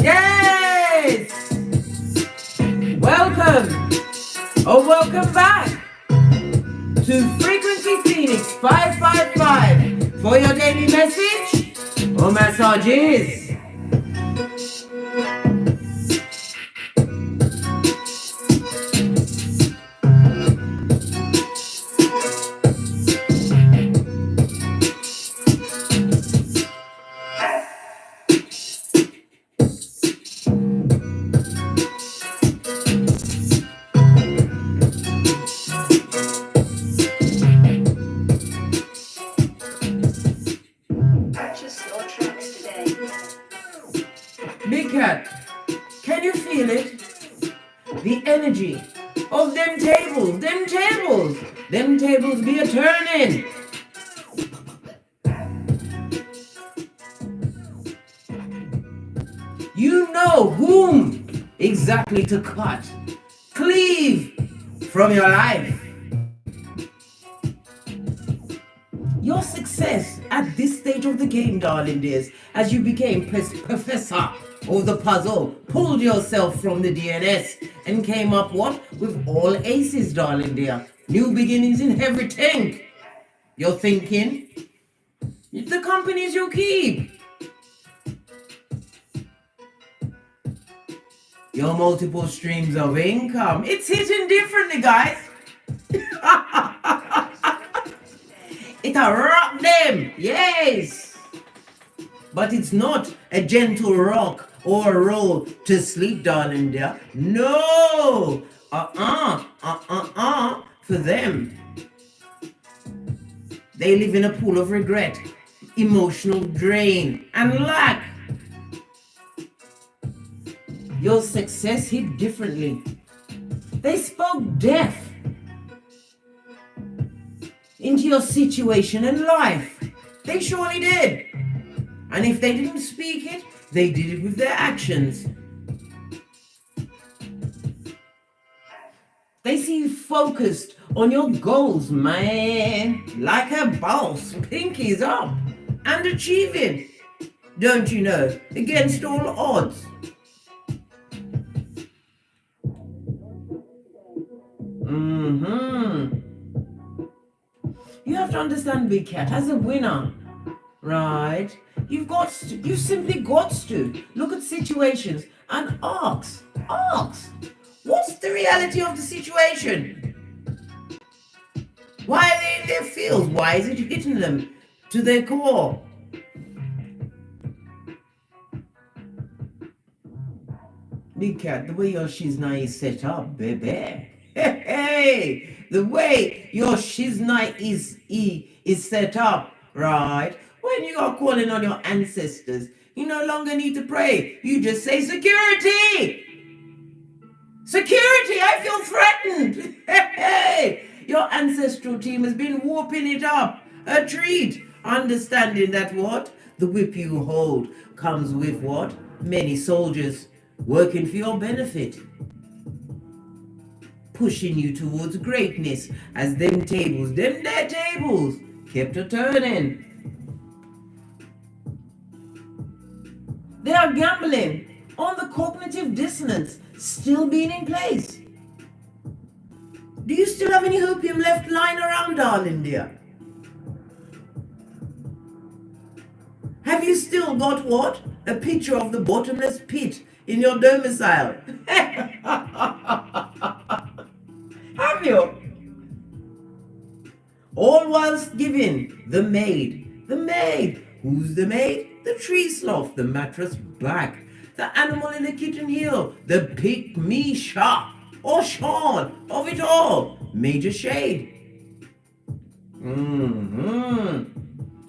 Yes! Welcome, or welcome back to Frequency Phoenix 555 for your daily message or massages. Big Cat, can you feel it? The energy of them tables be a turning. You know whom exactly to cut, cleave from your life. Your success at this stage of the game, darling dears, as you became professor of the puzzle, pulled yourself from the DNS and came up what? With all aces, darling dear. New beginnings in everything. You're thinking, the companies you keep. Your multiple streams of income. It's hitting differently, guys. It'll rock them, yes. But it's not a gentle rock or a roll to sleep, darling dear. No. For them. They live in a pool of regret, emotional drain, and lack. Your success hit differently. They spoke death into your situation and life. They surely did. And if they didn't speak it, they did it with their actions. They see you focused on your goals, man. Like a boss, pinkies up and achieving. Don't you know? Against all odds. You have to understand, Big Cat, as a winner, right? You've simply got to look at situations and ask, what's the reality of the situation? Why are they in their fields? Why is it hitting them to their core? Big Cat, the way your shizna is set up, baby. Hey, the way your shizna is set up, right? When you are calling on your ancestors, you no longer need to pray. You just say, security! Security, I feel threatened. Hey, your ancestral team has been whooping it up. A treat. Understanding that what? The whip you hold comes with what? Many soldiers working for your benefit. Pushing you towards greatness as their tables, kept a turning. They are gambling on the cognitive dissonance still being in place. Do you still have any opium left lying around, darling dear? Have you still got what? A picture of the bottomless pit in your domicile? Have you? All whilst giving the maid. Who's the maid? The tree sloth, the mattress back, the animal in the kitchen heel, the pick-me-shot, or Sean of it all, Major Shade.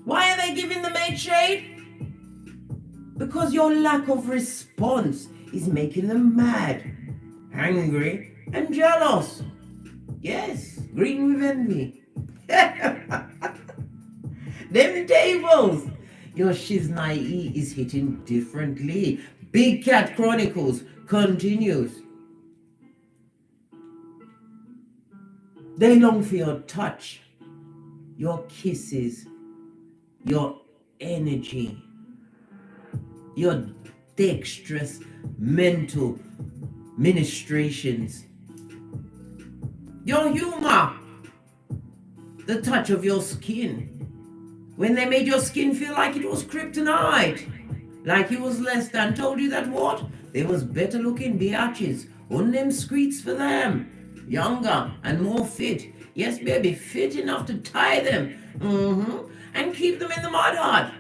Why are they giving the maid shade? Because your lack of response is making them mad, angry, and jealous. Yes, green with envy. Them tables. Your shiznai is hitting differently. Big Cat Chronicles continues. They long for your touch, your kisses, your energy, your dexterous mental ministrations, your humor, the touch of your skin. When they made your skin feel like it was kryptonite, like it was less than, told you that what? There was better looking biatches on them streets for them. Younger and more fit. Yes, baby, fit enough to tie them. And keep them in the mud hut.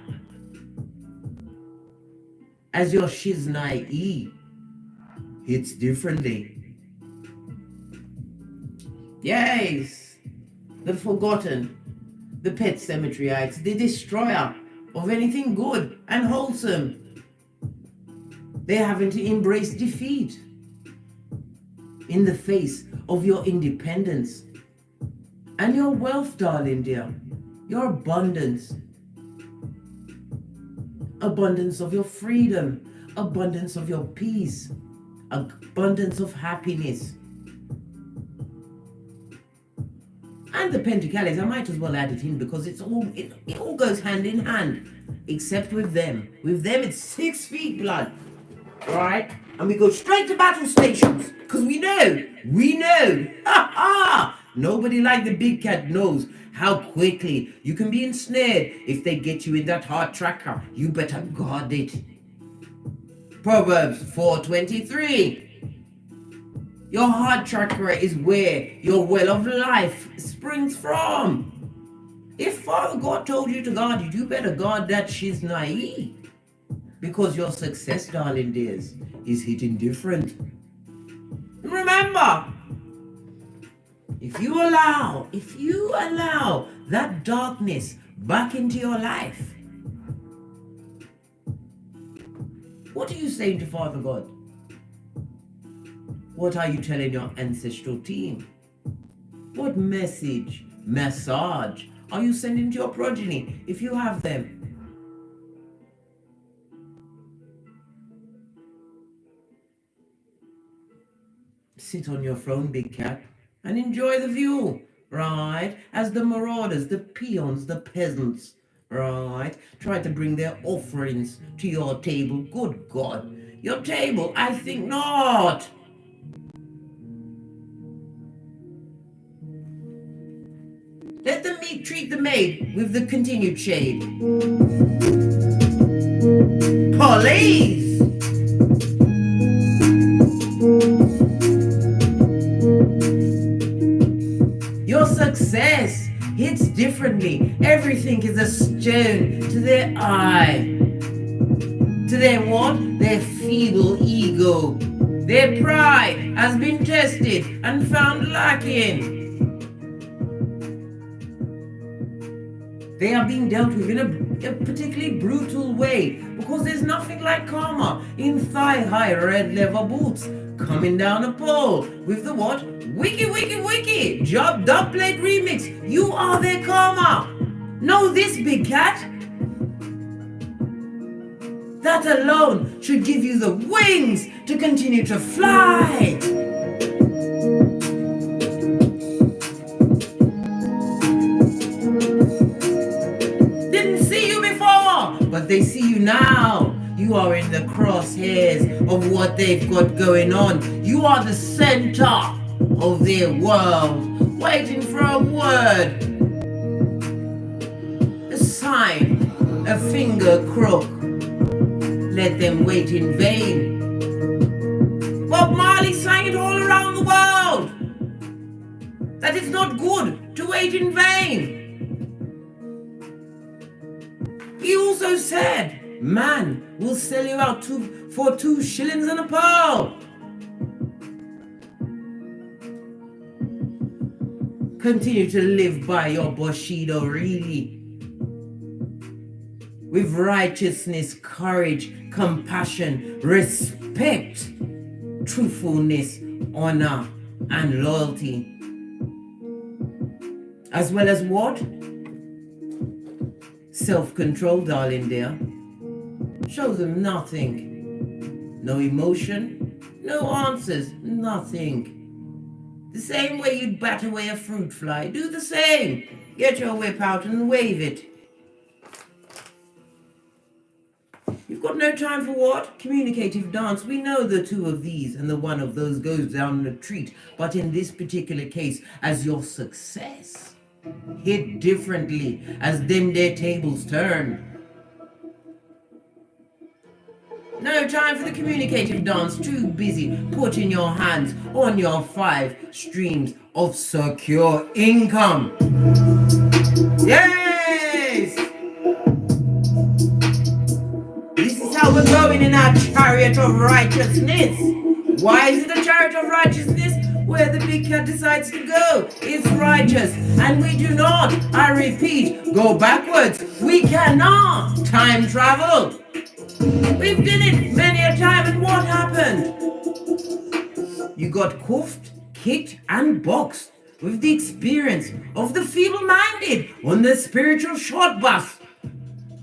As your shiznai hits differently. Yes, the forgotten, the pet cemeteryites, the destroyer of anything good and wholesome. They haven't embraced defeat in the face of your independence and your wealth, darling dear, your abundance of your freedom, abundance of your peace, abundance of happiness. And the Pentacles, I might as well add it in because it all goes hand in hand, except with them. With them, it's 6 feet blood, right? And we go straight to battle stations because we know, ha ha! Nobody like the Big Cat knows how quickly you can be ensnared if they get you in that heart tracker. You better guard it. Proverbs 4:23. Your heart chakra is where your well of life springs from. If Father God told you to guard it, you better guard that shiznai. Because your success, darling dears, is hitting different. Remember, if you allow that darkness back into your life, what are you saying to Father God? What are you telling your ancestral team? What message, massage are you sending to your progeny if you have them? Sit on your throne, Big Cat, and enjoy the view, right? As the marauders, the peons, the peasants, right, try to bring their offerings to your table. Good God, your table? I think not. Let the meat treat the maid with the continued shade. Police! Your success hits differently. Everything is a stone to their eye. To their what? Their feeble ego. Their pride has been tested and found lacking. They are being dealt with in a particularly brutal way because there's nothing like karma in thigh-high red leather boots coming down a pole with the what? Wiki, Job Dubplate remix. You are their karma. Know this, Big Cat. That alone should give you the wings to continue to fly. But they see you now. You are in the crosshairs of what they've got going on. You are the center of their world, waiting for a word, a sign, a finger crook. Let them wait in vain. Bob Marley sang it all around the world, that it's not good to wait in vain. He also said, man will sell you out for 2 shillings and a pearl. Continue to live by your Bushido really. With righteousness, courage, compassion, respect, truthfulness, honor, and loyalty. As well as what? Self-control, darling dear. Show them nothing no emotion, no answers, nothing. The same way you'd bat away a fruit fly, do the same. Get your whip out and wave it. You've got no time for what? Communicative dance. We know the two of these and the one of those goes down the treat. But in this particular case, as your success, hit differently as them their tables turn. No time for the communicative dance. Too busy putting your hands on your 5 streams of secure income. Yes! This is how we're going in our chariot of righteousness. Why is it a chariot of righteousness? Where the big cat decides to go, it's righteous. And we do not, I repeat, go backwards. We cannot time travel. We've done it many a time, and what happened? You got cuffed, kicked, and boxed with the experience of the feeble-minded on the spiritual short bus.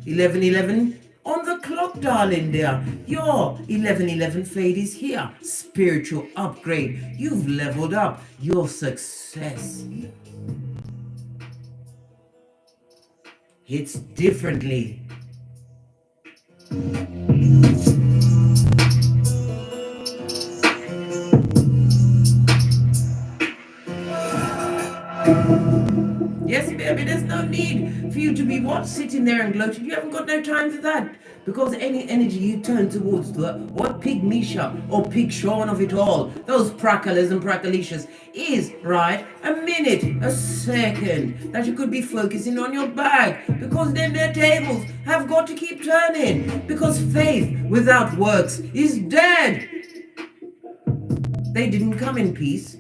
11:11 on the clock, darling dear. Your 11:11 fade is here. Spiritual upgrade. You've leveled up your success. Hits differently. Yes, baby, there's no need for you to be what? Sitting there and gloating. You haven't got no time for that. Because any energy you turn towards the what Pig Misha or Pig Sean of it all, those prackalers and prackalicious, is, right, a minute, a second that you could be focusing on your bag. Because then their tables have got to keep turning. Because faith without works is dead. They didn't come in peace.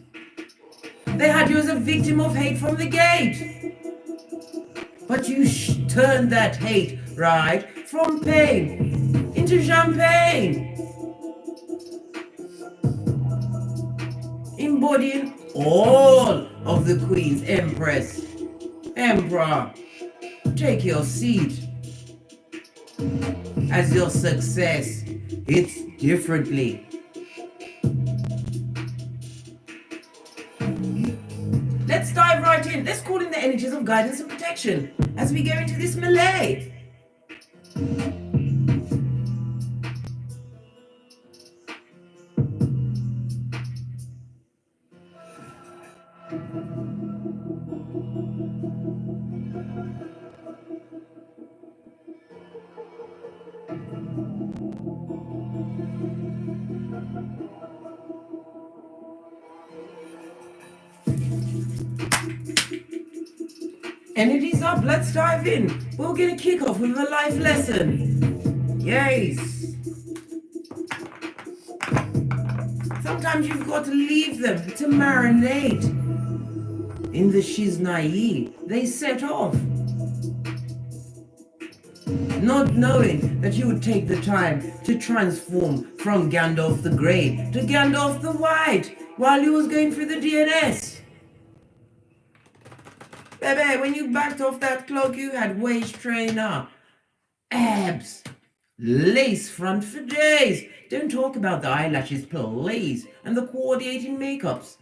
They had you as a victim of hate from the gate. But you turned that hate, right, from pain into champagne. Embodying all of the Queen's Empress, Emperor. Take your seat. As your success hits differently. Let's dive right in. Let's call in the energies of guidance and protection as we go into this melee. Energies up, let's dive in. We're going to kick off with a life lesson. Yes. Sometimes you've got to leave them to marinate in the shiznai. They set off. Not knowing that you would take the time to transform from Gandalf the Grey to Gandalf the White while you was going through the DNS. Baby, when you backed off that cloak, you had waist trainer, abs, lace front for days. Don't talk about the eyelashes, please, and the coordinating makeups.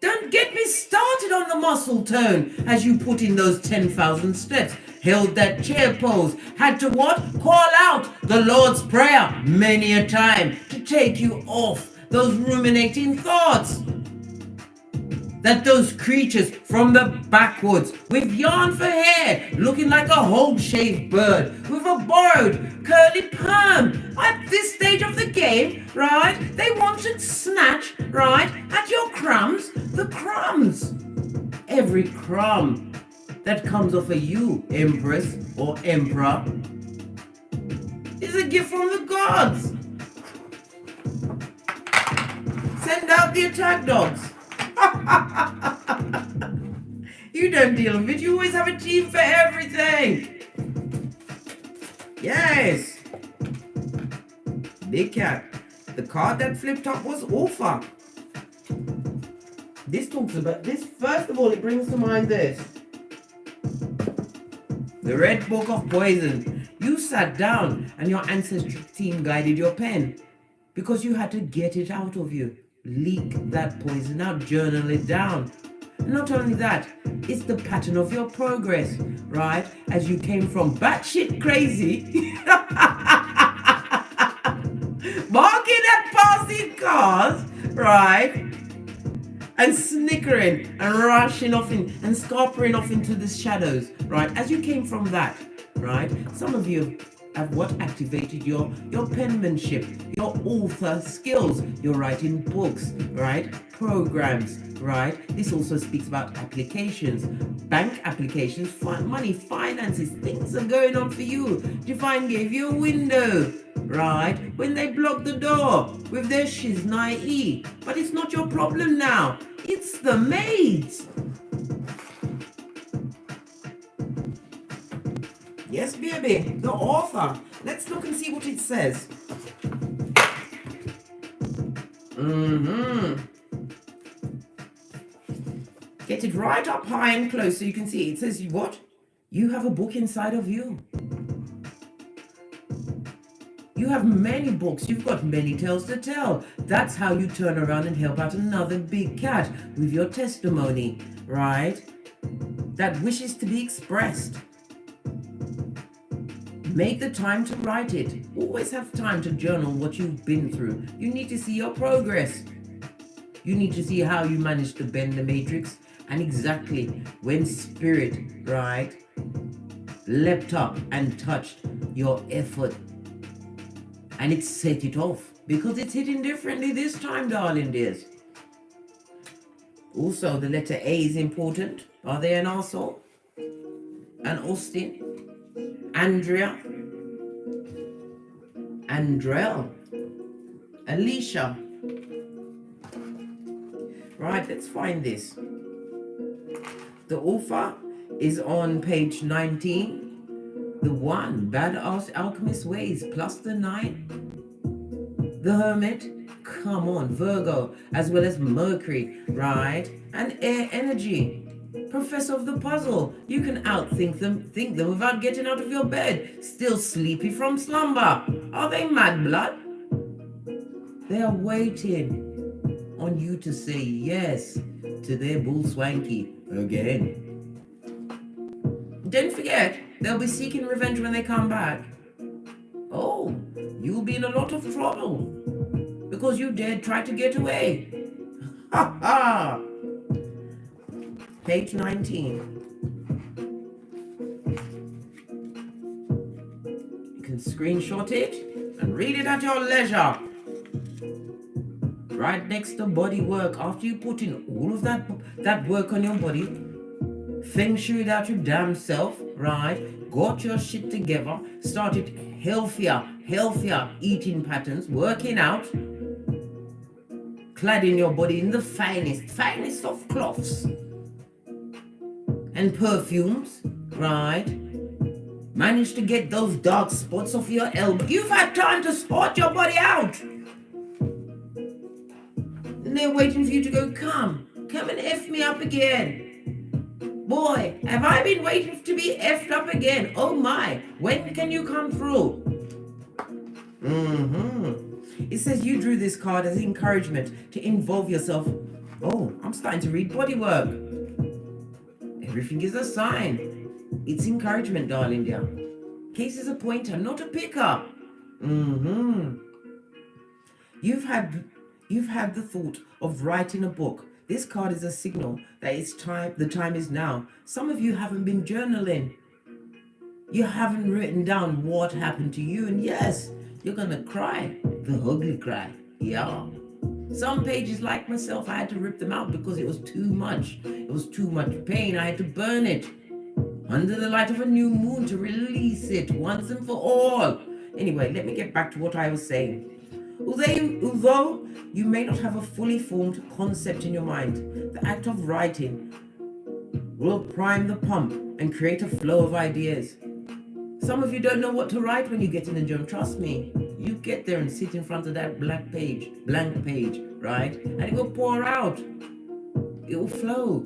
Don't get me started on the muscle tone as you put in those 10,000 steps, held that chair pose, had to what? Call out the Lord's Prayer many a time to take you off those ruminating thoughts. That those creatures from the backwoods with yarn for hair, looking like a whole-shaved bird with a borrowed curly perm. At this stage of the game, right, they want to snatch, right, at your crumbs, the crumbs. Every crumb that comes off of you, Empress or Emperor, is a gift from the gods. Send out the attack dogs. You don't deal with it. You always have a team for everything. Yes. Big cat. The card that flipped up was Orpha. This talks about this. First of all, it brings to mind this. The Red Book of Poison. You sat down and your ancestral team guided your pen because you had to get it out of you. Leak that poison out, journal it down. Not only that, it's the pattern of your progress, right? As you came from batshit crazy, barking at passing cars, right? And snickering and rushing off and scarpering off into the shadows, right? As you came from that, right? Some of you have what activated your penmanship, your author skills. You're writing books, right? Programs, right? This also speaks about applications, bank applications, money, finances. Things are going on for you. Divine gave you a window, right? When they blocked the door with their shiznai. But it's not your problem now. It's the maids. Yes, baby, the author. Let's look and see what it says. Get it right up high and close so you can see. It says what? You have a book inside of you. You have many books. You've got many tales to tell. That's how you turn around and help out another big cat with your testimony, right? That wishes to be expressed. Make the time to write it. Always have time to journal what you've been through. You need to see your progress. You need to see how you managed to bend the matrix and exactly when spirit, right, leapt up and touched your effort. And it set it off because it's hitting differently this time, darling dears. Also, the letter A is important. Are they an arsehole? An Austin? Andrea, Andrell, Alicia. Right, let's find this. The author is on page 19. The 1, Badass Alchemist Ways, plus the 9. The Hermit, come on, Virgo, as well as Mercury, right? And air energy. Professor of the puzzle. You can think them without getting out of your bed. Still sleepy from slumber. Are they mad blood? They are waiting on you to say yes to their bull swanky again. Don't forget, they'll be seeking revenge when they come back. Oh, you'll be in a lot of trouble because you dared try to get away. Ha ha! Page 19. You can screenshot it and read it at your leisure. Right next to body work, after you put in all of that work on your body, feng shuied out your damn self, right? Got your shit together, started healthier eating patterns, working out, cladding your body in the finest of cloths and perfumes, right? Managed to get those dark spots off your elbow. You've had time to sort your body out. And they're waiting for you to go, come and F me up again. Boy, have I been waiting to be F'd up again. Oh my, when can you come through? It says you drew this card as encouragement to involve yourself. Oh, I'm starting to read body work. Everything is a sign. It's encouragement, darling dear. Case is a pointer, not a picker. You've had the thought of writing a book. This card is a signal that it's time. The time is now. Some of you haven't been journaling. You haven't written down what happened to you, and yes, you're gonna cry, the ugly cry. Yeah. Some pages, like myself, I had to rip them out because it was too much. It was too much pain. I had to burn it under the light of a new moon to release it once and for all. Anyway, let me get back to what I was saying. Although you may not have a fully formed concept in your mind, the act of writing will prime the pump and create a flow of ideas. Some of you don't know what to write when you get in the journal. Trust me, you get there and sit in front of that blank page, right? And it will pour out. It will flow.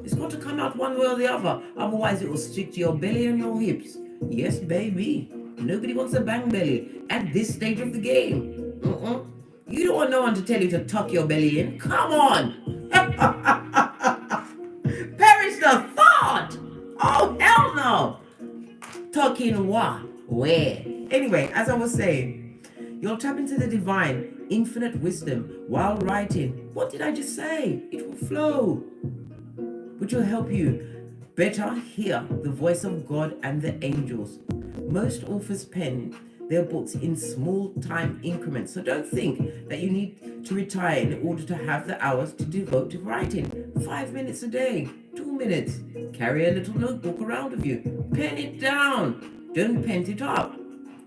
It's got to come out one way or the other. Otherwise, it will stick to your belly and your hips. Yes, baby. Nobody wants a bang belly at this stage of the game. You don't want no one to tell you to tuck your belly in. Come on. Perish the thought. Oh, hell no. Tuck in what? Where? Anyway, as I was saying, you'll tap into the divine, infinite wisdom while writing. What did I just say? It will flow, which will help you better hear the voice of God and the angels. Most authors pen their books in small time increments, so don't think that you need to retire in order to have the hours to devote to writing. 5 minutes a day, 2 minutes. Carry a little notebook around with you. Pen it down. Don't pent it up.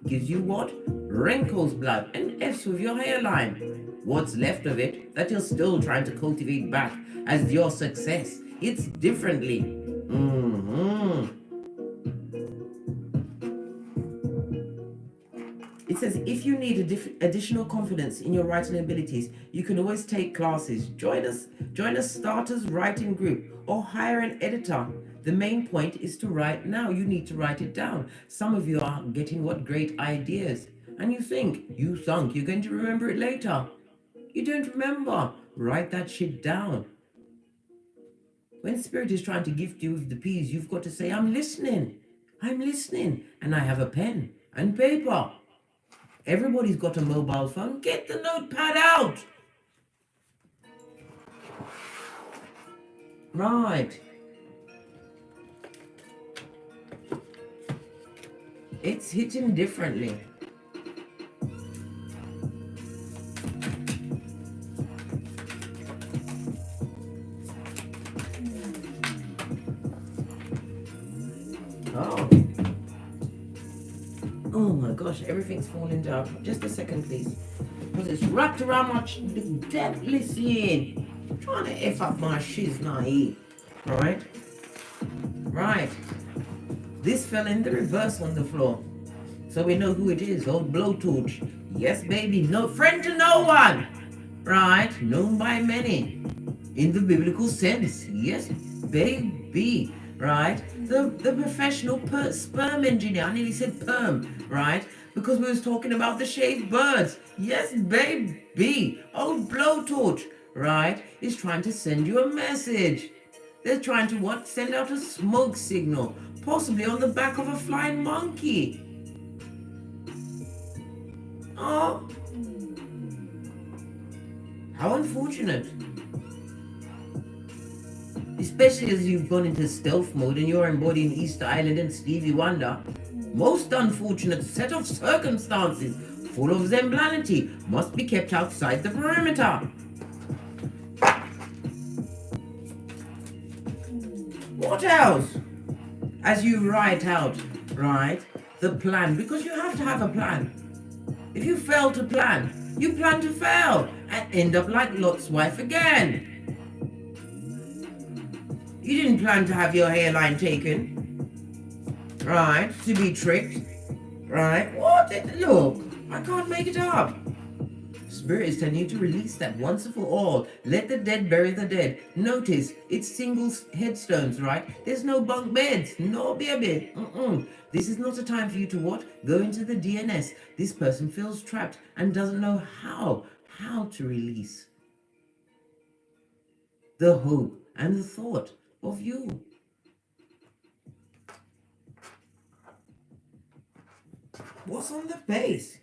Gives you what? Wrinkles, blood, and F's with your hairline. What's left of it that you're still trying to cultivate back as your success. It's differently. It says if you need additional confidence in your writing abilities, you can always take classes. Join a starters writing group or hire an editor. The main point is to write now. You need to write it down. Some of you are getting what great ideas, and you think you thunk you're going to remember it later. You don't remember. Write that shit down. When Spirit is trying to gift you with the peas, you've got to say, I'm listening, and I have a pen and paper. Everybody's got a mobile phone. Get the notepad out. Right. It's hitting differently. Oh my gosh, everything's falling down. Just a second, please. Because it's wrapped around my deadly skin. I'm trying to F up my shiz naive. Right? Right. This fell in the reverse on the floor. So we know who it is. Old blowtorch. Yes, baby. No friend to no one. Right? Known by many. In the biblical sense. Yes, baby. Right? The professional sperm engineer. I nearly said perm. Right? Because we was talking about the shaved birds. Yes, baby. Old blowtorch. Right? Is trying to send you a message. They're trying to what? Send out a smoke signal. Possibly on the back of a flying monkey. Oh. How unfortunate. Especially as you've gone into stealth mode and you're embodying Easter Island and Stevie Wonder. Most unfortunate set of circumstances, full of zemblanity, must be kept outside the perimeter. What else? As you write out, right, the plan, because you have to have a plan. If you fail to plan, you plan to fail and end up like Lot's wife again. You didn't plan to have your hairline taken, right, to be tricked, right? What? Look, I can't make it up. Spirit is telling you to release that once and for all. Let the dead bury the dead. Notice, it's single headstones, right? There's no bunk beds. No, baby. This is not a time for you to what? Go into the DNS. This person feels trapped and doesn't know how to release the hope and the thought of you. What's on the base?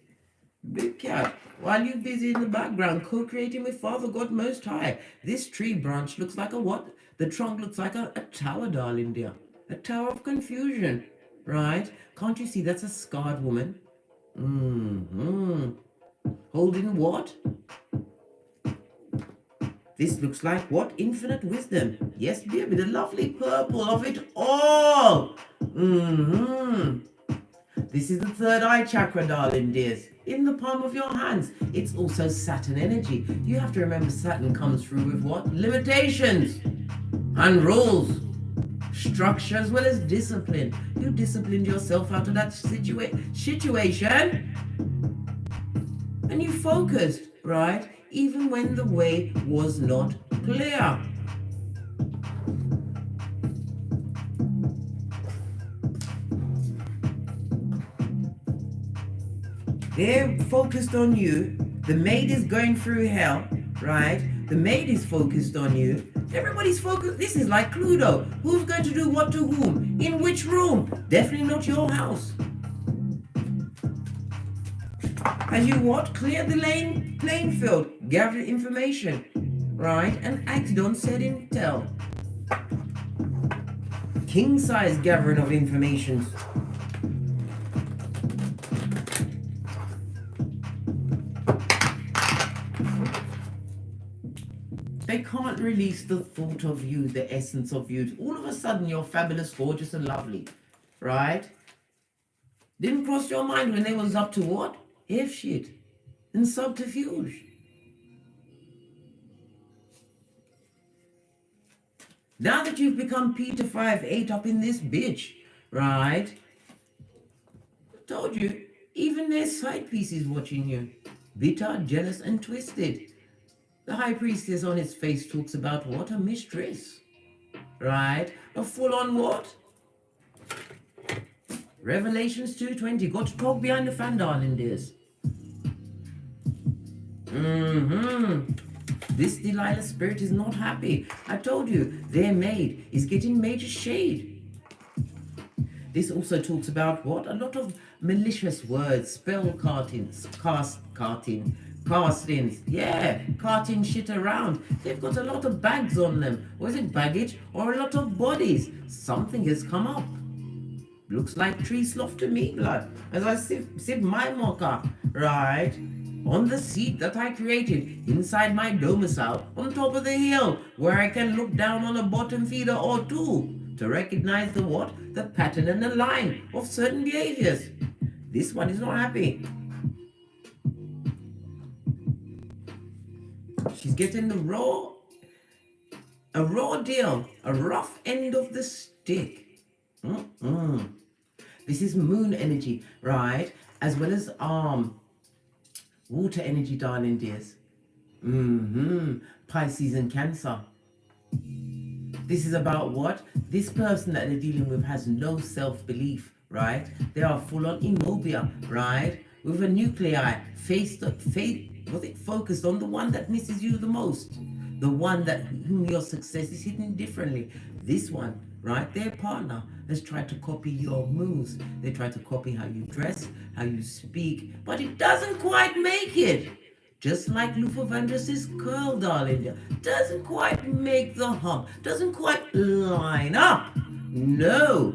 Big cat, while you're busy in the background co-creating with Father God Most High, this tree branch looks like a what? The trunk looks like a tower, darling dear. A tower of confusion, right? Can't you see that's a scarred woman? Holding what? This looks like what? Infinite wisdom. Yes, dear, with the lovely purple of it all. This is the third eye chakra, darling dears. In the palm of your hands. It's also Saturn energy. You have to remember Saturn comes through with what? Limitations and rules. Structure as well as discipline. You disciplined yourself out of that situation. And you focused, right? Even when the way was not clear. They're focused on you. The maid is going through hell, right? The maid is focused on you. Everybody's focused. This is like Cluedo. Who's going to do what to whom? In which room? Definitely not your house. As you what? Clear the playing field. Gather information, right? And act on said intel. King size gathering of information. They can't release the thought of you, the essence of you. All of a sudden, you're fabulous, gorgeous, and lovely, right? Didn't cross your mind when they was up to what? F shit and subterfuge. Now that you've become Peter 5'8" up in this bitch, right? I told you, even their side pieces watching you. Bitter, jealous, and twisted. The high priestess on his face talks about what? A mistress, right? A full-on what? Revelations 2:20. Got to talk behind the fan, darling dears. This Delilah spirit is not happy. I told you, their maid is getting major shade. This also talks about what? A lot of malicious words, spell castings, yeah, carting shit around. They've got a lot of bags on them. Or is it baggage? Or a lot of bodies. Something has come up. Looks like tree slough to me, blood. As I sip my mocha, right? On the seat that I created inside my domicile, on top of the hill, where I can look down on a bottom feeder or two to recognize the what? The pattern and the line of certain behaviors. This one is not happy. She's getting a raw deal, a rough end of the stick. This is moon energy, right? As well as water energy, darling dears. Pisces and Cancer. This is about what? This person that they're dealing with has no self-belief, right? They are full on immobile, right? With a nuclei, focused on the one that misses you the most, the one that whom your success is hidden differently. This one, right? Their partner has tried to copy your moves. They try to copy how you dress, how you speak, but it doesn't quite make it. Just like Luther Vandross's curl, darling, doesn't quite make the hump, doesn't quite line up. No.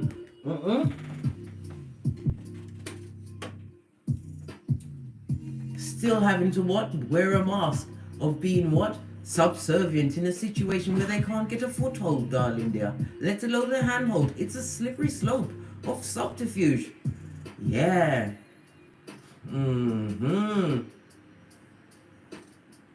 Still having to what? Wear a mask of being what? Subservient in a situation where they can't get a foothold, darling dear. Let alone a handhold. It's a slippery slope of subterfuge. Yeah.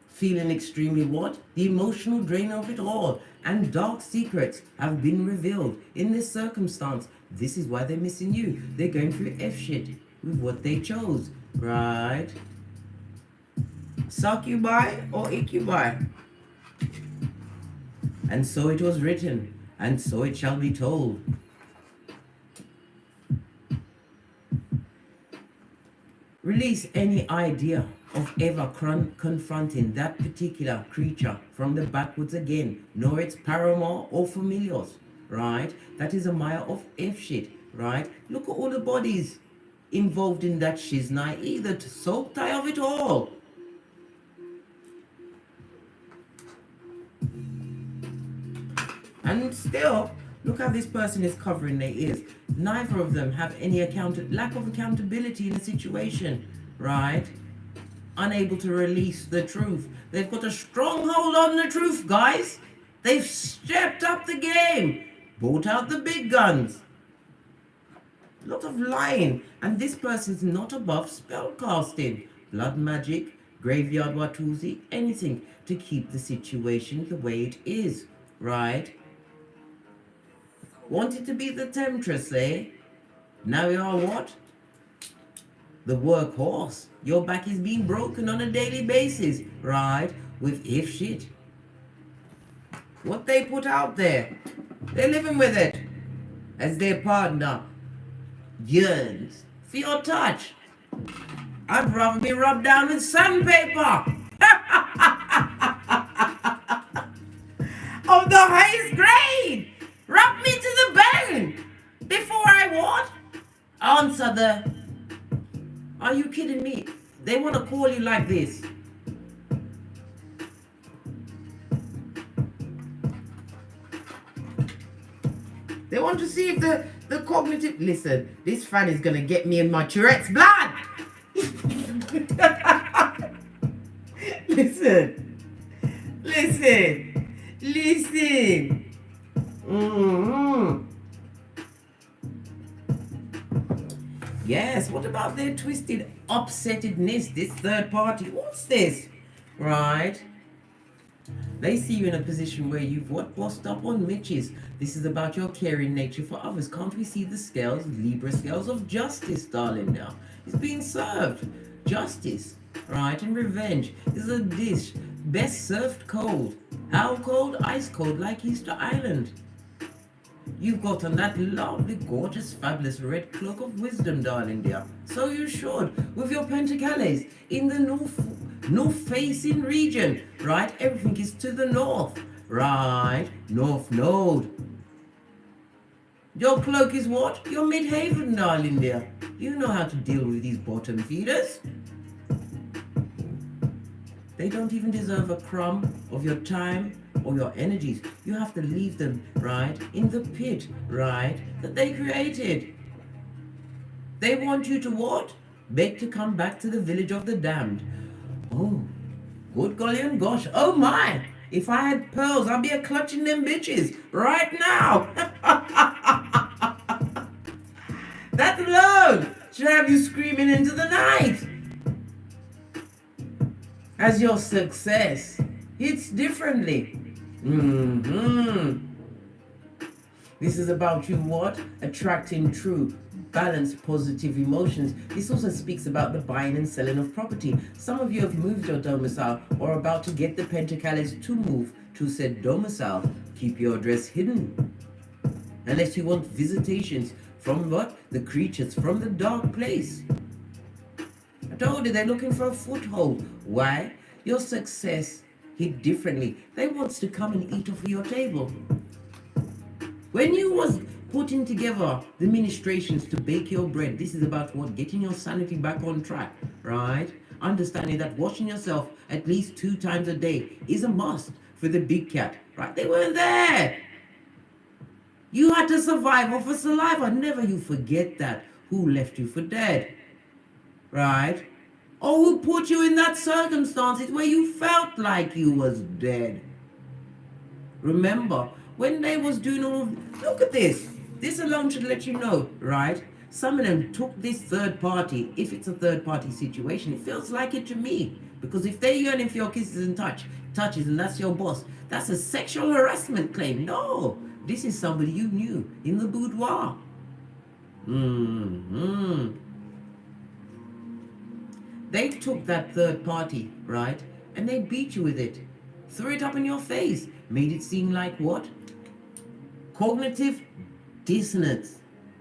Feeling extremely what? The emotional drain of it all. And dark secrets have been revealed in this circumstance. This is why they're missing you. They're going through F shit with what they chose, right? Succubi or incubi. And so it was written, and so it shall be told. Release any idea of ever confronting that particular creature from the backwoods again, nor its paramour or familiars, right? That is a mile of F shit, right? Look at all the bodies involved in that shiznai, either to soak tie of it all. And still, look how this person is covering their ears. Neither of them have any lack of accountability in the situation, right? Unable to release the truth. They've got a stronghold on the truth, guys. They've stepped up the game, brought out the big guns. A lot of lying, and this person's not above spell casting, blood magic, graveyard watusi, anything to keep the situation the way it is, right? Wanted to be the temptress, eh? Now you are what? The workhorse. Your back is being broken on a daily basis, right? With if shit. What they put out there, they're living with it. As their partner yearns for your touch. I'd rather be rubbed down with sandpaper. Of the highest grade. Rub me to the bone. Before I what? Answer the... Are you kidding me? They want to call you like this. They want to see if the cognitive... Listen, this fan is going to get me in my Tourette's blood. Listen. Yes, what about their twisted upsettedness, this third party? What's this? Right? They see you in a position where you've bossed up on Mitches. This is about your caring nature for others. Can't we see the scales, Libra scales of justice, darling, now? It's being served. Justice, right? And revenge is a dish best served cold. How cold? Ice cold, like Easter Island. You've got on that lovely, gorgeous, fabulous red cloak of wisdom, darling dear. So you should, with your pentacles in the north-facing region, right? Everything is to the north, right? North node. Your cloak is what? Your midhaven, darling dear. You know how to deal with these bottom feeders. They don't even deserve a crumb of your time or your energies. You have to leave them, right, in the pit, right, that they created. They want you to what? Beg to come back to the village of the damned. Oh, good golly and gosh. Oh my, if I had pearls, I'd be clutching them bitches right now. That alone should have you screaming into the night. As your success hits differently. This is about you what? Attracting true, balanced, positive emotions. This also speaks about the buying and selling of property. Some of you have moved your domicile or are about to get the pentacles to move to said domicile. Keep your address hidden. Unless you want visitations from what? The creatures from the dark place. I told you they're looking for a foothold. Why? Your success hit differently. They wants to come and eat off of your table. When you was putting together the ministrations to bake your bread, this is about what? Getting your sanity back on track, right? Understanding that washing yourself at least 2 times a day is a must for the big cat, right? They weren't there. You had to survive off of saliva. Never you forget that. Who left you for dead, right? Or who put you in that circumstances where you felt like you was dead. Remember, when they was doing all, look at this. This alone should let you know, right? Some of them took this third party, if it's a third party situation, it feels like it to me. Because if they're yearning for your kisses and touches and that's your boss, that's a sexual harassment claim. No, this is somebody you knew in the boudoir. They took that third party, right? And they beat you with it. Threw it up in your face. Made it seem like what? Cognitive dissonance.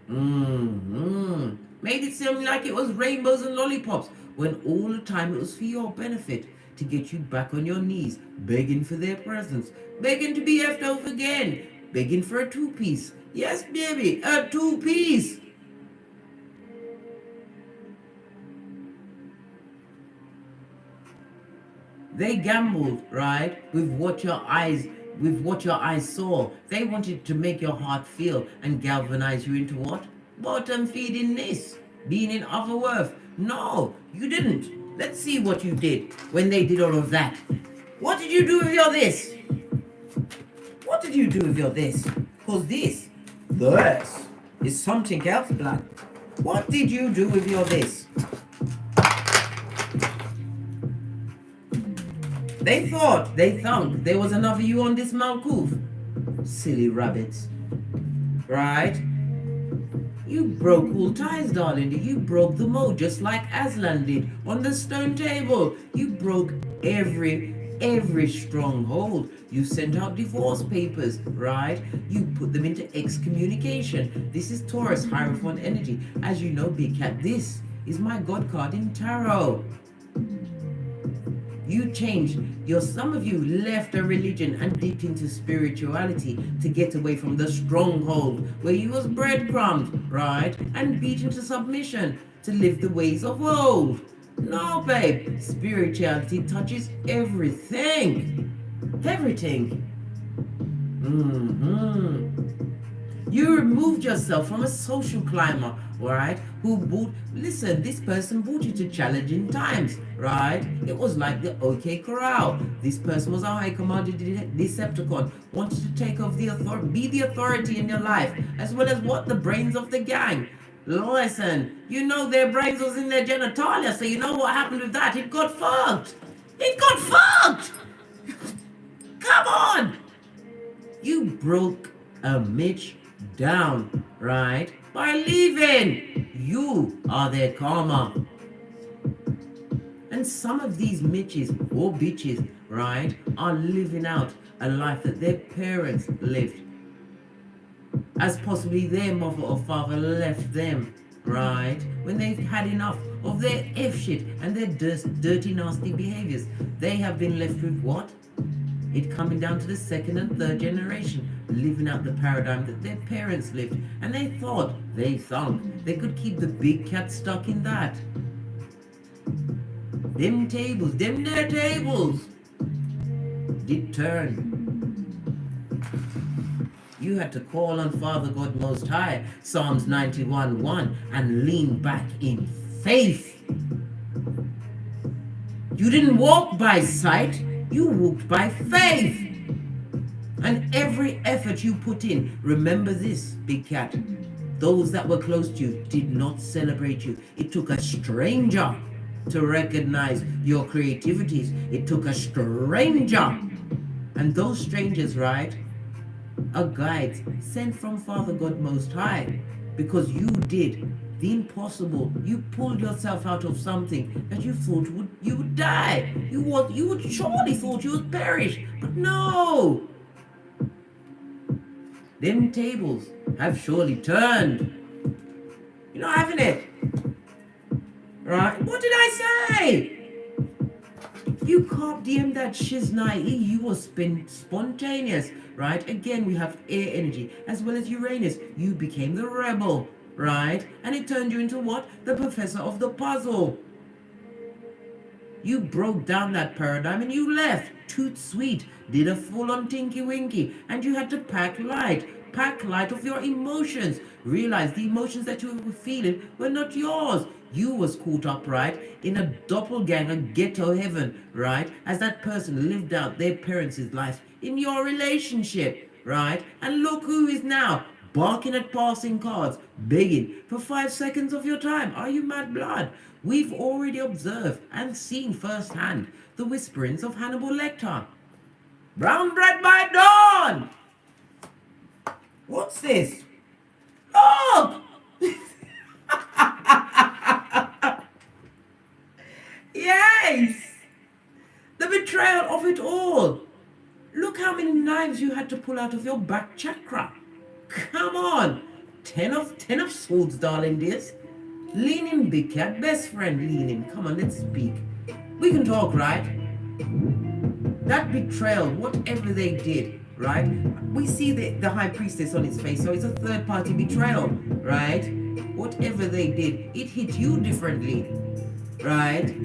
Made it seem like it was rainbows and lollipops, when all the time it was for your benefit, to get you back on your knees, begging for their presence, begging to be left over again, begging for a 2-piece. Yes, baby, a 2-piece. They gambled, right, with what your eyes saw. They wanted to make your heart feel and galvanize you into what? Bottom feedingness, being in otherworth. No, you didn't. Let's see what you did when they did all of that. What did you do with your this? What did you do with your this? Because this is something else, blood. What did you do with your this? They thought there was another you on this Malkuf. Silly rabbits. Right? You broke all ties, darling. You broke the mold just like Aslan did on the stone table. You broke every stronghold. You sent out divorce papers, right? You put them into excommunication. This is Taurus, Hierophant energy. As you know, Big Cat, this is my God card in tarot. You changed. Some of you left a religion and dipped into spirituality to get away from the stronghold where you was breadcrumbed, right? And beaten to submission to live the ways of old. No, babe. Spirituality touches everything. Everything. You removed yourself from a social climber, right? Listen, this person brought you to challenging times, right? It was like the KHAL. This person was a high commander Decepticon, wanted to take off the authority, be the authority in your life, as well as the brains of the gang. Listen, their brains was in their genitalia, so you know what happened with that? It got fucked. It got fucked. Come on. You broke a Mitch down, right? By leaving. You are their karma. And some of these Mitches or bitches, right, are living out a life that their parents lived, as possibly their mother or father left them, right, when they've had enough of their F shit and their dirty, nasty behaviors. They have been left with what? It coming down to the second and third generation, living out the paradigm that their parents lived, and they thought, they could keep the big cat stuck in that. Them their tables did turn. You had to call on Father God Most High, Psalms 91:1, and lean back in faith. You didn't walk by sight, you walked by faith. And every effort you put in, remember this, big cat, those that were close to you did not celebrate you. It took a stranger to recognize your creativities. It took a stranger. And those strangers, right, are guides sent from Father God Most High, because you did the impossible. You pulled yourself out of something that you thought you would die. You would surely thought you would perish, but no. Them tables have surely turned. You know, haven't it? Right? What did I say? You can't DM that shiznai. You were spontaneous, right? Again, we have air energy as well as Uranus. You became the rebel, right? And it turned you into what? The professor of the puzzle. You broke down that paradigm and you left. Toot sweet, did a full-on tinky winky, and you had to pack light of your emotions. Realize the emotions that you were feeling were not yours. You was caught up, right, in a doppelganger ghetto heaven, right, as that person lived out their parents' life in your relationship, right? And look who is now barking at passing cars, begging for 5 seconds of your time. Are you mad blood? We've already observed and seen firsthand the whisperings of Hannibal Lecter. Brown bread by dawn! What's this? Look! Yes! The betrayal of it all. Look how many knives you had to pull out of your back chakra. Come on. 10 of swords, darling dears. Lean in, big cat. Best friend, lean in. Come on, let's speak. We can talk, right? That betrayal, whatever they did, right? We see the high priestess on his face, so it's a third-party betrayal, right? Whatever they did, it hit you differently, right?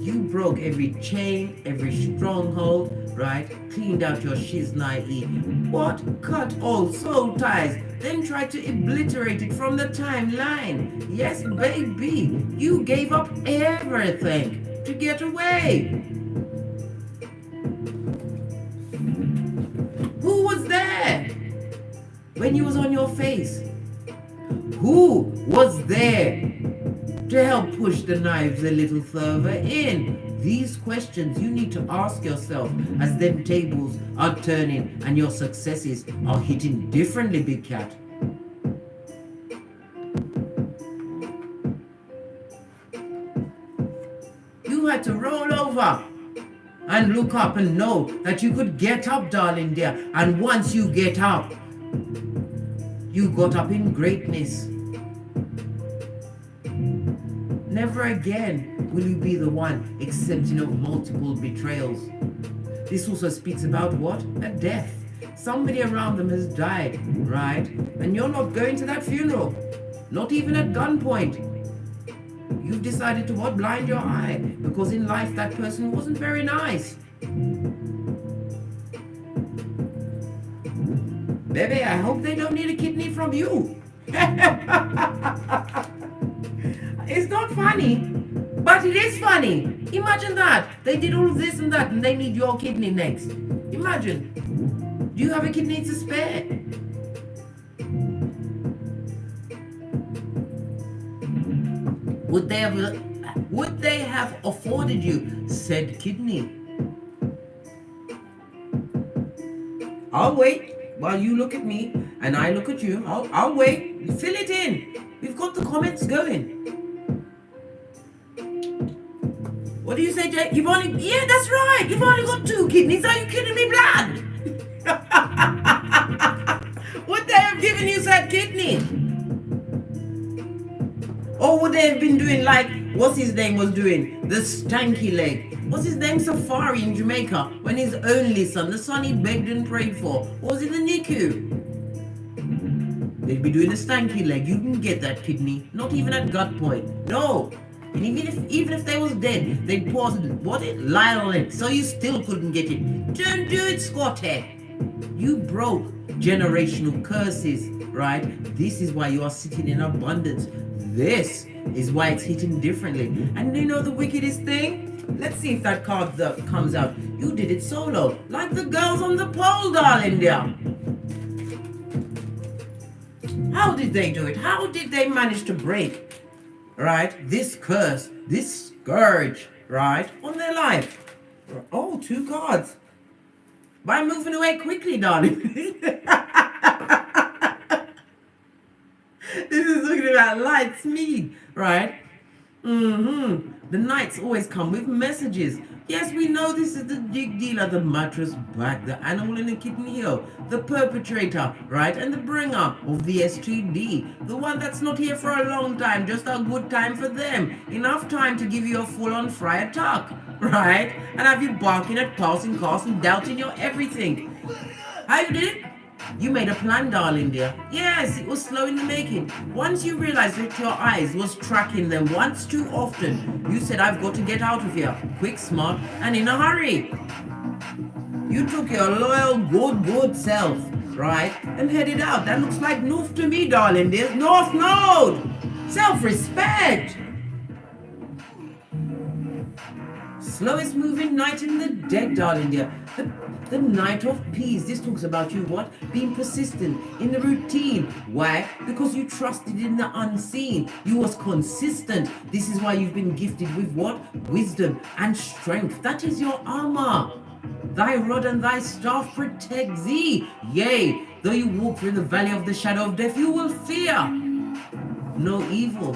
You broke every chain, every stronghold, right? Cleaned out your shiznai. What? Cut all soul ties, then tried to obliterate it from the timeline. Yes, baby, you gave up everything to get away. Who was there when you was on your face? Who was there to help push the knives a little further in? These questions you need to ask yourself as them tables are turning and your successes are hitting differently, big cat. You had to roll over and look up and know that you could get up, darling dear. And once you get up, you got up in greatness. Never again will you be the one accepting of multiple betrayals. This also speaks about what? A death. Somebody around them has died, right? And you're not going to that funeral. Not even at gunpoint. You've decided to what? Blind your eye. Because in life that person wasn't very nice. Baby, I hope they don't need a kidney from you. It's not funny, but it is funny. Imagine that. They did all this and that and they need your kidney next. Imagine. Do you have a kidney to spare? Would they have afforded you said kidney? I'll wait while you look at me and I look at you. I'll wait. Fill it in. We've got the comments going. What do you say, Jay? Yeah, that's right. You've only got 2 kidneys. Are you kidding me, blood? Would they have given you said kidney? Or would they have been doing like, what's his name was doing? The stanky leg. What's his name? Safari in Jamaica. When his only son, the son he begged and prayed for, was in the NICU. They'd be doing the stanky leg. You didn't get that kidney. Not even at gut point. No. And even if they was dead, they'd pause it? Lie on it. So you still couldn't get it. Don't do it, Squathead. You broke generational curses, right? This is why you are sitting in abundance. This is why it's hitting differently. And you know the wickedest thing? Let's see if that card comes out. You did it solo, like the girls on the pole, darling dear. How did they do it? How did they manage to break, right, this curse, this scourge, right, on their life? Oh, 2 cards. By moving away quickly, darling. This is looking about light speed, right? The knights always come with messages. Yes, we know this is the big dealer, the mattress bag, the animal in the kitten heel, the perpetrator, right? And the bringer of the STD, the one that's not here for a long time, just a good time for them. Enough time to give you a full-on fry attack, right? And have you barking at passing cars and doubting your everything. How you did it? You made a plan, darling dear. Yes, it was slow in the making. Once you realized that your eyes was tracking them once too often, you said, I've got to get out of here. Quick, smart, and in a hurry. You took your loyal, good self, right, and headed out. That looks like North to me, darling dear. North Node! Self-respect! Slowest moving knight in the deck, darling dear. The Knight of Peace. This talks about you what? Being persistent in the routine. Why? Because you trusted in the unseen. You was consistent. This is why you've been gifted with what? Wisdom and strength. That is your armor. Thy rod and thy staff protect thee. Yea, though you walk through the valley of the shadow of death, you will fear no evil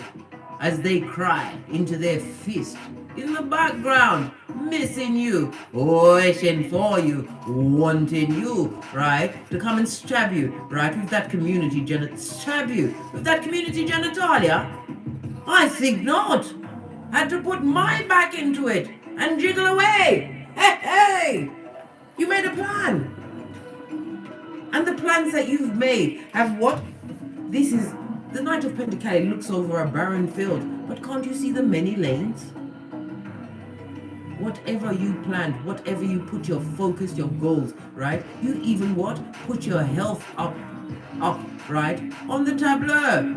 as they cry into their fist. In the background, missing you, wishing for you, wanting you, right, to come and stab you, right, with that community genitalia? I think not. Had to put my back into it and jiggle away. Hey, you made a plan. And the plans that you've made have what? This is, the Knight of Pentacles looks over a barren field, but can't you see the many lanes? Whatever you planned, whatever you put your focus, your goals, right? You even what? Put your health up, right? On the tableau.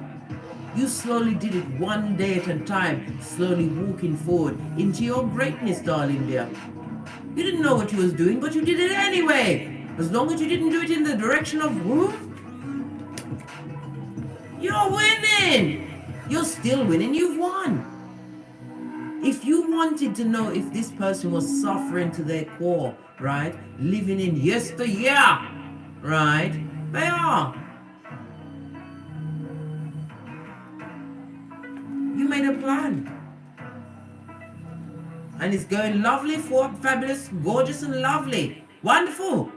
You slowly did it one day at a time, slowly walking forward into your greatness, darling dear. You didn't know what you was doing, but you did it anyway. As long as you didn't do it in the direction of who? You're winning. You're still winning. You've won. If you wanted to know if this person was suffering to their core, right? Living in yesteryear, right? They are. You made a plan. And it's going lovely, fabulous, gorgeous, and lovely. Wonderful.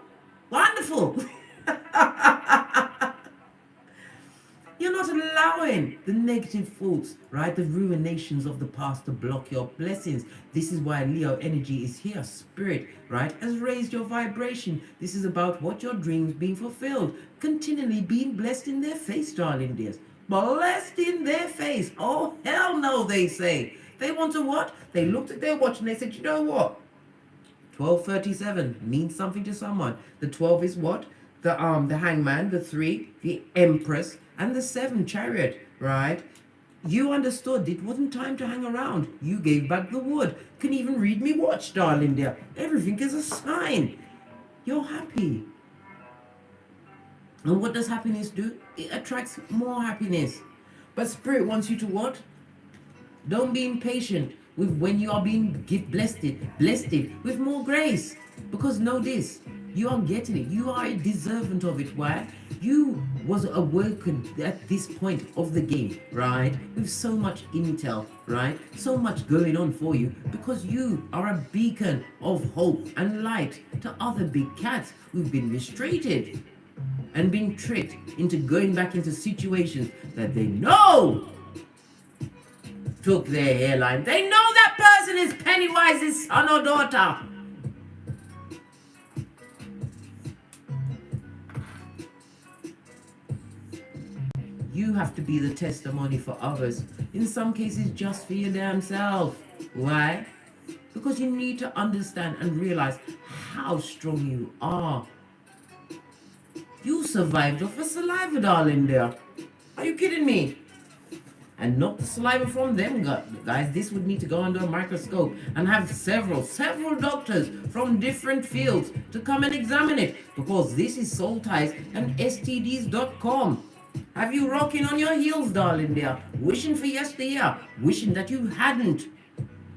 Wonderful. You're not allowing the negative thoughts, right? The ruinations of the past to block your blessings. This is why Leo energy is here. Spirit, right, has raised your vibration. This is about what your dreams being fulfilled. Continually being blessed in their face, darling dears. Blessed in their face. Oh, hell no, they say. They want to what? They looked at their watch and they said, you know what? 12:37 means something to someone. The 12 is what? The hangman, the 3, the empress, and the 7 chariot, right? You understood it wasn't time to hang around. You gave back the wood. Can even read me watch, darling dear. Everything is a sign. You're happy. And what does happiness do? It attracts more happiness. But Spirit wants you to what? Don't be impatient with when you are being blessed with more grace. Because know this, you are getting it. You are deserving of it. Why? You was awakened at this point of the game, right? With so much intel, right? So much going on for you because you are a beacon of hope and light to other big cats who've been mistreated and been tricked into going back into situations that they know took their hairline. They know that person is Pennywise's son or daughter. You have to be the testimony for others. In some cases, just for your damn self. Why? Because you need to understand and realize how strong you are. You survived off of saliva, darling there. Are you kidding me? And not the saliva from them, guys. This would need to go under a microscope and have several doctors from different fields to come and examine it. Because this is Soul Ties and STDs.com. Have you rocking on your heels, darling dear? Wishing for yesteryear. Wishing that you hadn't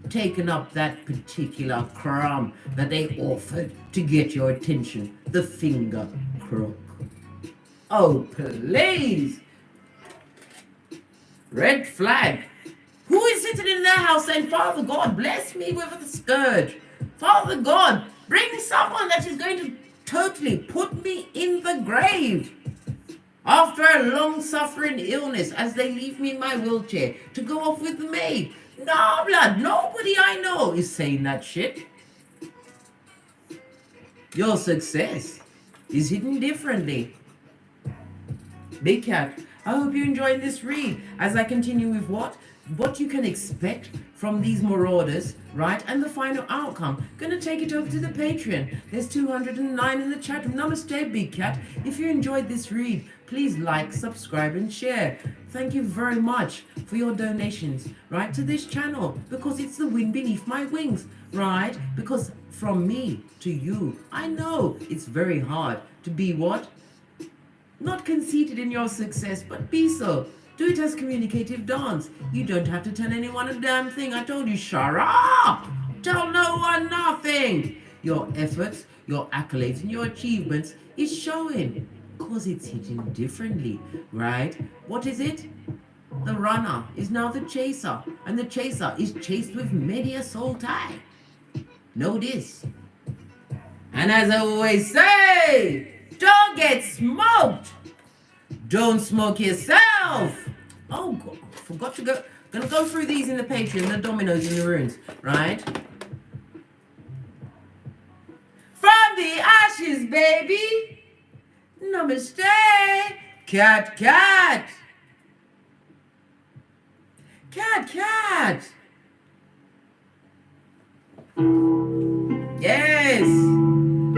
taken up that particular crumb that they offered to get your attention. The finger crook. Oh, please. Red flag. Who is sitting in their house saying, Father God, bless me with a scourge. Father God, bring someone that is going to totally put me in the grave. After a long-suffering illness, as they leave me in my wheelchair to go off with the maid. No, blood, nobody I know is saying that shit. Your success is hidden differently. Big Cat, I hope you enjoyed this read as I continue with what you can expect from these marauders, right? And the final outcome. Gonna take it over to the Patreon. There's 209 in the chat. Namaste, Big Cat. If you enjoyed this read, please like, subscribe, and share. Thank you very much for your donations, right, to this channel, because it's the wind beneath my wings, right? Because from me to you, I know it's very hard to be what? Not conceited in your success, but be so. Do it as communicative dance. You don't have to tell anyone a damn thing. I told you, shut up! Tell no one nothing. Your efforts, your accolades, and your achievements is showing. Because it's hitting differently, right? What is it? The runner is now the chaser. And the chaser is chased with many a soul tie. Know this. And as I always say, don't get smoked. Don't smoke yourself. Oh, God, forgot to go. Gonna go through these in the Patreon, the dominoes in the runes, right? From the ashes, baby. Namaste. Cat, cat. Cat, cat. Yes.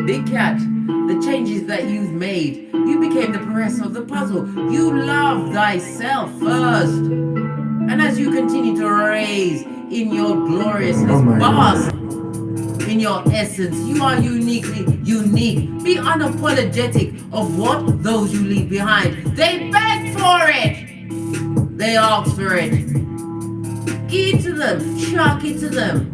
Big Cat. The changes that you've made. You became the progressor of the puzzle. You love thyself first. And as you continue to raise in your gloriousness, bask in your essence, you are uniquely unique. Be unapologetic of what those you leave behind. They begged for it. They asked for it. Give it to them. Chuck it to them.